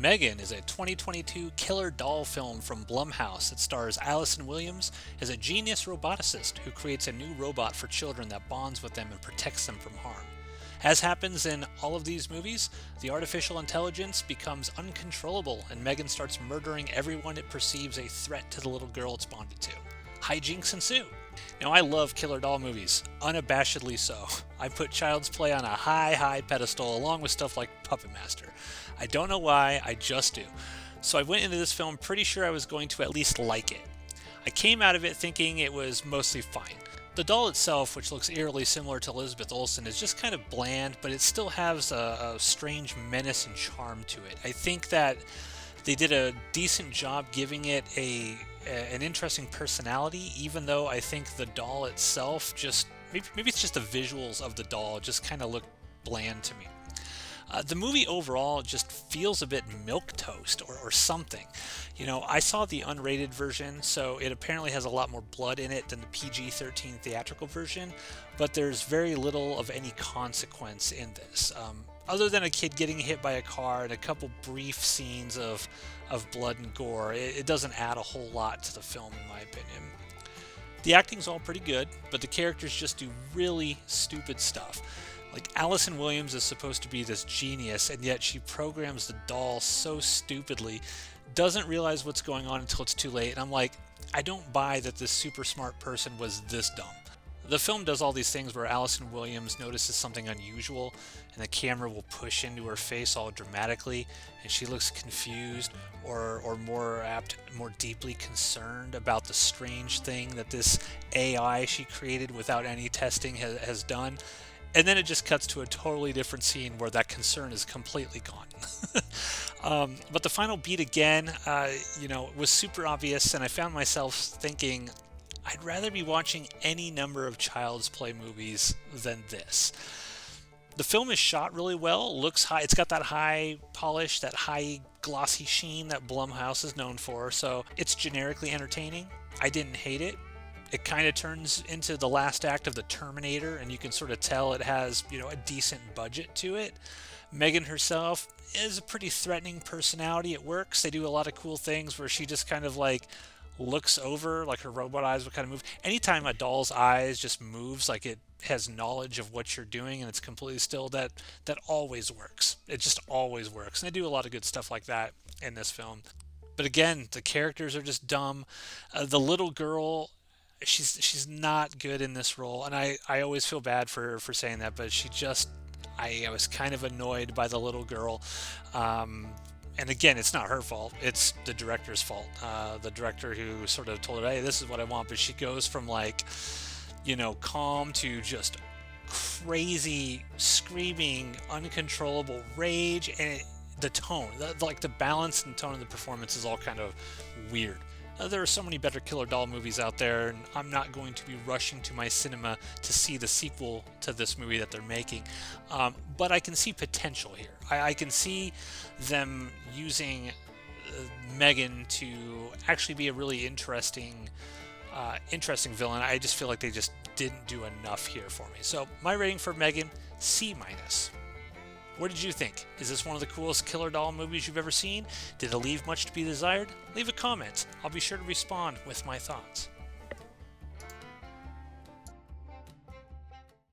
M3GAN is a 2022 killer doll film from Blumhouse that stars Allison Williams as a genius roboticist who creates a new robot for children that bonds with them and protects them from harm. As happens in all of these movies, the artificial intelligence becomes uncontrollable and M3GAN starts murdering everyone it perceives a threat to the little girl it's bonded to. Hijinks ensue. Now, I love killer doll movies, unabashedly so. I put Child's Play on a high pedestal along with stuff like Puppet Master. I don't know why, I just do. So I went into this film pretty sure I was going to at least like it. I came out of it thinking it was mostly fine. The doll itself, which looks eerily similar to Elizabeth Olsen, is just kind of bland, but it still has a strange menace and charm to it. I think that they did a decent job giving it an interesting personality, even though I think the doll itself just, maybe it's just the visuals of the doll just kind of look bland to me. The movie overall just feels a bit milquetoast or something. You know, I saw the unrated version, so it apparently has a lot more blood in it than the PG-13 theatrical version, but there's very little of any consequence in this. Other than a kid getting hit by a car and a couple brief scenes of blood and gore, it doesn't add a whole lot to the film, in my opinion. The acting's all pretty good, but the characters just do really stupid stuff. Like, Allison Williams is supposed to be this genius, and yet she programs the doll so stupidly, doesn't realize what's going on until it's too late, and I'm like, I don't buy that this super smart person was this dumb. The film does all these things where Allison Williams notices something unusual, and the camera will push into her face all dramatically, and she looks confused or more apt, more deeply concerned about the strange thing that this AI she created without any testing has done. And then it just cuts to a totally different scene where that concern is completely gone. But the final beat again, was super obvious, and I found myself thinking, I'd rather be watching any number of Child's Play movies than this. The film is shot really well, looks high, it's got that high polish, that high glossy sheen that Blumhouse is known for, so it's generically entertaining. I didn't hate it. It kind of turns into the last act of the Terminator, and you can sort of tell it has, a decent budget to it. M3GAN herself is a pretty threatening personality. It works. They do a lot of cool things where she just kind of like looks over, like her robot eyes will kind of move. Anytime a doll's eyes just moves, like it has knowledge of what you're doing and it's completely still, that always works. It just always works. And they do a lot of good stuff like that in this film. But again, the characters are just dumb. The little girl, she's not good in this role, and I always feel bad for saying that, but I was kind of annoyed by the little girl. And again, it's not her fault, it's the director's fault. The director who sort of told her, hey, this is what I want, but she goes from calm to just crazy, screaming, uncontrollable rage, and the tone, the balance and tone of the performance is all kind of weird. There are so many better killer doll movies out there, and I'm not going to be rushing to my cinema to see the sequel to this movie that they're making. But I can see potential here. I can see them using M3GAN to actually be a really interesting villain. I just feel like they just didn't do enough here for me. So my rating for M3GAN, C-. What did you think? Is this one of the coolest killer doll movies you've ever seen? Did it leave much to be desired? Leave a comment. I'll be sure to respond with my thoughts.